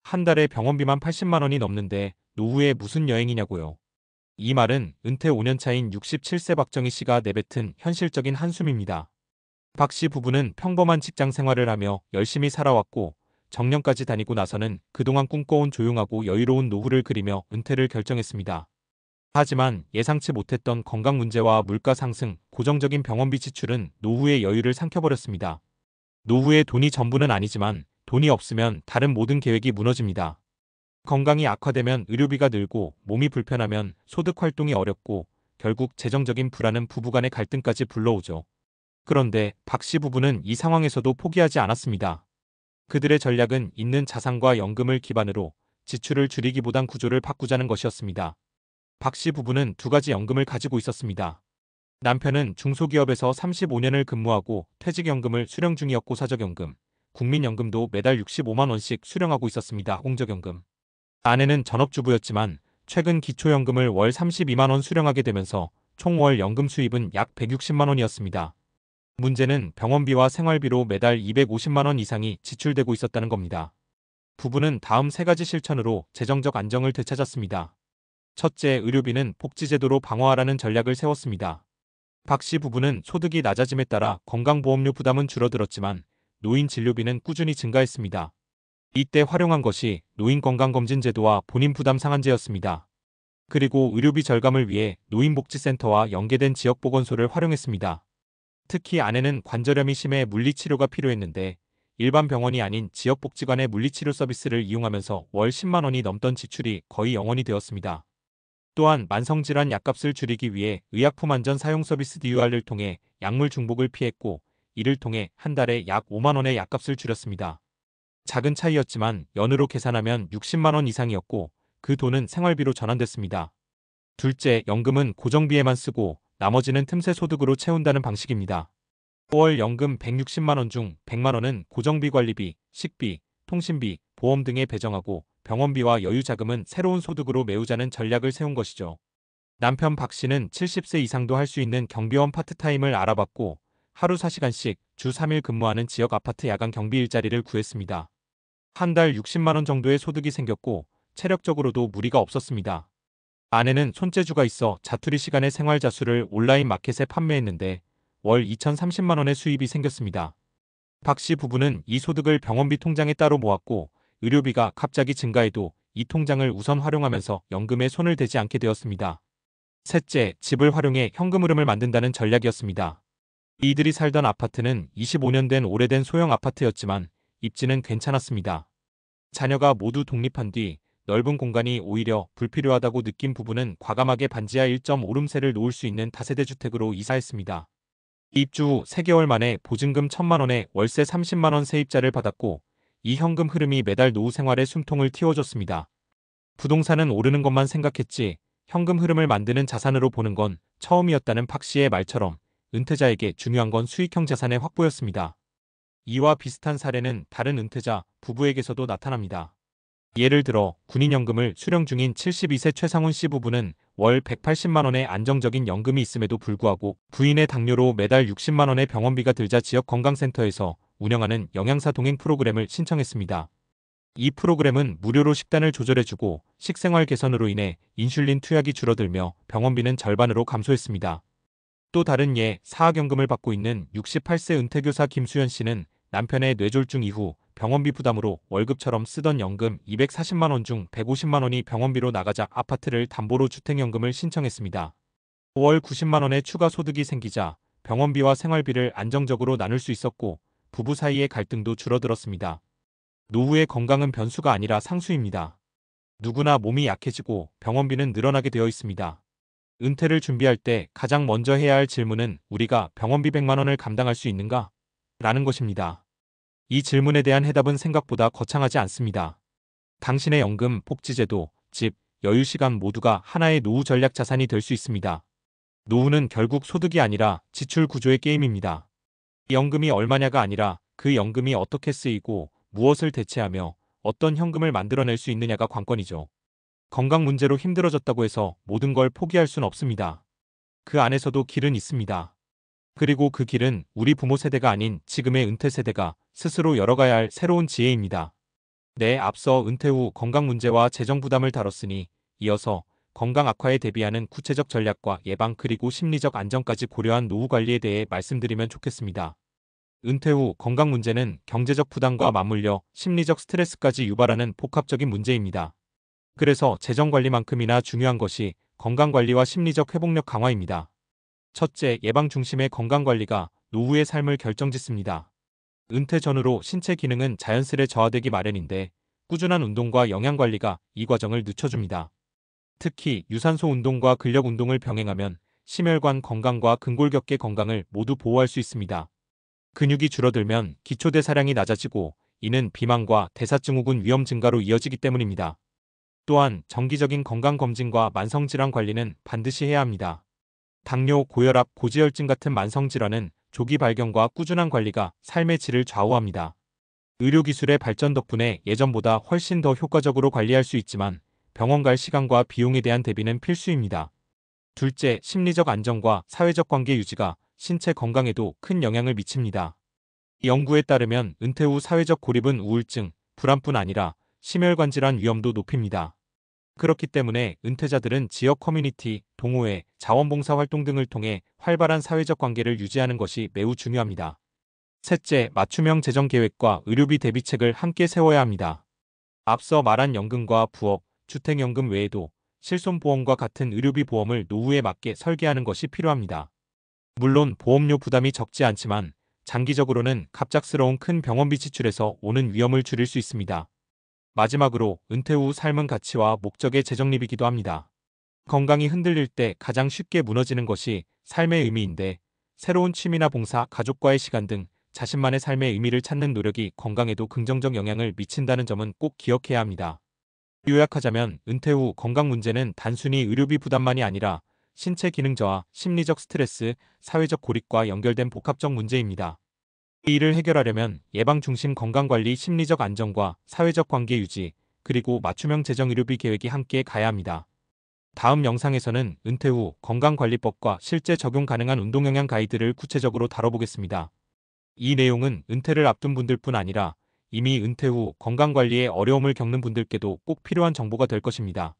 한 달에 병원비만 80만 원이 넘는데 노후에 무슨 여행이냐고요. 이 말은 은퇴 5년 차인 67세 박정희 씨가 내뱉은 현실적인 한숨입니다. 박 씨 부부는 평범한 직장 생활을 하며 열심히 살아왔고 정년까지 다니고 나서는 그동안 꿈꿔온 조용하고 여유로운 노후를 그리며 은퇴를 결정했습니다. 하지만 예상치 못했던 건강 문제와 물가 상승, 고정적인 병원비 지출은 노후의 여유를 삼켜버렸습니다. 노후에 돈이 전부는 아니지만 돈이 없으면 다른 모든 계획이 무너집니다. 건강이 악화되면 의료비가 늘고 몸이 불편하면 소득 활동이 어렵고 결국 재정적인 불안은 부부간의 갈등까지 불러오죠. 그런데 박 씨 부부는 이 상황에서도 포기하지 않았습니다. 그들의 전략은 있는 자산과 연금을 기반으로 지출을 줄이기보단 구조를 바꾸자는 것이었습니다. 박 씨 부부는 두 가지 연금을 가지고 있었습니다. 남편은 중소기업에서 35년을 근무하고 퇴직연금을 수령 중이었고 사적연금, 국민연금도 매달 65만 원씩 수령하고 있었습니다. 공적연금. 아내는 전업주부였지만 최근 기초연금을 월 32만 원 수령하게 되면서 총 월 연금 수입은 약 160만 원이었습니다. 문제는 병원비와 생활비로 매달 250만 원 이상이 지출되고 있었다는 겁니다. 부부는 다음 세 가지 실천으로 재정적 안정을 되찾았습니다. 첫째, 의료비는 복지제도로 방어하라는 전략을 세웠습니다. 박 씨 부부는 소득이 낮아짐에 따라 건강보험료 부담은 줄어들었지만 노인 진료비는 꾸준히 증가했습니다. 이때 활용한 것이 노인건강검진제도와 본인 부담 상한제였습니다. 그리고 의료비 절감을 위해 노인복지센터와 연계된 지역보건소를 활용했습니다. 특히 아내는 관절염이 심해 물리치료가 필요했는데 일반 병원이 아닌 지역복지관의 물리치료 서비스를 이용하면서 월 10만 원이 넘던 지출이 거의 0원이 되었습니다. 또한 만성질환 약값을 줄이기 위해 의약품 안전 사용 서비스 DUR을 통해 약물 중복을 피했고 이를 통해 한 달에 약 5만 원의 약값을 줄였습니다. 작은 차이였지만 연으로 계산하면 60만 원 이상이었고 그 돈은 생활비로 전환됐습니다. 둘째, 연금은 고정비에만 쓰고 나머지는 틈새 소득으로 채운다는 방식입니다. 월 연금 160만 원 중 100만 원은 고정비 관리비, 식비, 통신비, 보험 등에 배정하고 병원비와 여유자금은 새로운 소득으로 메우자는 전략을 세운 것이죠. 남편 박 씨는 70세 이상도 할 수 있는 경비원 파트타임을 알아봤고 하루 4시간씩 주 3일 근무하는 지역 아파트 야간 경비 일자리를 구했습니다. 한 달 60만 원 정도의 소득이 생겼고 체력적으로도 무리가 없었습니다. 아내는 손재주가 있어 자투리 시간에 생활자수를 온라인 마켓에 판매했는데 월 2,030만 원의 수입이 생겼습니다. 박 씨 부부는 이 소득을 병원비 통장에 따로 모았고 의료비가 갑자기 증가해도 이 통장을 우선 활용하면서 연금에 손을 대지 않게 되었습니다. 셋째, 집을 활용해 현금 흐름을 만든다는 전략이었습니다. 이들이 살던 아파트는 25년 된 오래된 소형 아파트였지만 입지는 괜찮았습니다. 자녀가 모두 독립한 뒤 넓은 공간이 오히려 불필요하다고 느낀 부부는 과감하게 반지하 1.5룸세를 놓을 수 있는 다세대 주택으로 이사했습니다. 입주 후 3개월 만에 보증금 1,000만 원에 월세 30만 원 세입자를 받았고 이 현금 흐름이 매달 노후 생활에 숨통을 틔워줬습니다. 부동산은 오르는 것만 생각했지 현금 흐름을 만드는 자산으로 보는 건 처음이었다는 박 씨의 말처럼 은퇴자에게 중요한 건 수익형 자산의 확보였습니다. 이와 비슷한 사례는 다른 은퇴자 부부에게서도 나타납니다. 예를 들어 군인연금을 수령 중인 72세 최상훈 씨 부부는 월 180만 원의 안정적인 연금이 있음에도 불구하고 부인의 당뇨로 매달 60만 원의 병원비가 들자 지역 건강센터에서 운영하는 영양사 동행 프로그램을 신청했습니다. 이 프로그램은 무료로 식단을 조절해주고 식생활 개선으로 인해 인슐린 투약이 줄어들며 병원비는 절반으로 감소했습니다. 또 다른 예, 사학연금을 받고 있는 68세 은퇴교사 김수연 씨는 남편의 뇌졸중 이후 병원비 부담으로 월급처럼 쓰던 연금 240만 원 중 150만 원이 병원비로 나가자 아파트를 담보로 주택연금을 신청했습니다. 월 90만 원의 추가 소득이 생기자 병원비와 생활비를 안정적으로 나눌 수 있었고 부부 사이의 갈등도 줄어들었습니다. 노후의 건강은 변수가 아니라 상수입니다. 누구나 몸이 약해지고 병원비는 늘어나게 되어 있습니다. 은퇴를 준비할 때 가장 먼저 해야 할 질문은 우리가 병원비 100만 원을 감당할 수 있는가? 라는 것입니다. 이 질문에 대한 해답은 생각보다 거창하지 않습니다. 당신의 연금, 복지제도, 집, 여유시간 모두가 하나의 노후 전략 자산이 될 수 있습니다. 노후는 결국 소득이 아니라 지출 구조의 게임입니다. 연금이 얼마냐가 아니라 그 연금이 어떻게 쓰이고 무엇을 대체하며 어떤 현금을 만들어낼 수 있느냐가 관건이죠. 건강 문제로 힘들어졌다고 해서 모든 걸 포기할 순 없습니다. 그 안에서도 길은 있습니다. 그리고 그 길은 우리 부모 세대가 아닌 지금의 은퇴 세대가 스스로 열어가야 할 새로운 지혜입니다. 네, 앞서 은퇴 후 건강 문제와 재정 부담을 다뤘으니 이어서 건강 악화에 대비하는 구체적 전략과 예방 그리고 심리적 안정까지 고려한 노후 관리에 대해 말씀드리면 좋겠습니다. 은퇴 후 건강 문제는 경제적 부담과 맞물려 심리적 스트레스까지 유발하는 복합적인 문제입니다. 그래서 재정 관리만큼이나 중요한 것이 건강 관리와 심리적 회복력 강화입니다. 첫째, 예방 중심의 건강 관리가 노후의 삶을 결정짓습니다. 은퇴 전후로 신체 기능은 자연스레 저하되기 마련인데 꾸준한 운동과 영양 관리가 이 과정을 늦춰줍니다. 특히 유산소 운동과 근력 운동을 병행하면 심혈관 건강과 근골격계 건강을 모두 보호할 수 있습니다. 근육이 줄어들면 기초대사량이 낮아지고 이는 비만과 대사증후군 위험 증가로 이어지기 때문입니다. 또한 정기적인 건강검진과 만성질환 관리는 반드시 해야 합니다. 당뇨, 고혈압, 고지혈증 같은 만성질환은 조기 발견과 꾸준한 관리가 삶의 질을 좌우합니다. 의료기술의 발전 덕분에 예전보다 훨씬 더 효과적으로 관리할 수 있지만 병원 갈 시간과 비용에 대한 대비는 필수입니다. 둘째, 심리적 안정과 사회적 관계 유지가 신체 건강에도 큰 영향을 미칩니다. 이 연구에 따르면 은퇴 후 사회적 고립은 우울증, 불안뿐 아니라 심혈관 질환 위험도 높입니다. 그렇기 때문에 은퇴자들은 지역 커뮤니티, 동호회, 자원봉사 활동 등을 통해 활발한 사회적 관계를 유지하는 것이 매우 중요합니다. 셋째, 맞춤형 재정 계획과 의료비 대비책을 함께 세워야 합니다. 앞서 말한 연금과 부업, 주택연금 외에도 실손보험과 같은 의료비 보험을 노후에 맞게 설계하는 것이 필요합니다. 물론 보험료 부담이 적지 않지만 장기적으로는 갑작스러운 큰 병원비 지출에서 오는 위험을 줄일 수 있습니다. 마지막으로 은퇴 후 삶은 가치와 목적의 재정립이기도 합니다. 건강이 흔들릴 때 가장 쉽게 무너지는 것이 삶의 의미인데 새로운 취미나 봉사, 가족과의 시간 등 자신만의 삶의 의미를 찾는 노력이 건강에도 긍정적 영향을 미친다는 점은 꼭 기억해야 합니다. 요약하자면 은퇴 후 건강 문제는 단순히 의료비 부담만이 아니라 신체 기능 저하, 심리적 스트레스, 사회적 고립과 연결된 복합적 문제입니다. 이 일을 해결하려면 예방 중심 건강관리, 심리적 안정과 사회적 관계 유지, 그리고 맞춤형 재정 의료비 계획이 함께 가야 합니다. 다음 영상에서는 은퇴 후 건강관리법과 실제 적용 가능한 운동 영양 가이드를 구체적으로 다뤄보겠습니다. 이 내용은 은퇴를 앞둔 분들뿐 아니라 이미 은퇴 후 건강관리에 어려움을 겪는 분들께도 꼭 필요한 정보가 될 것입니다.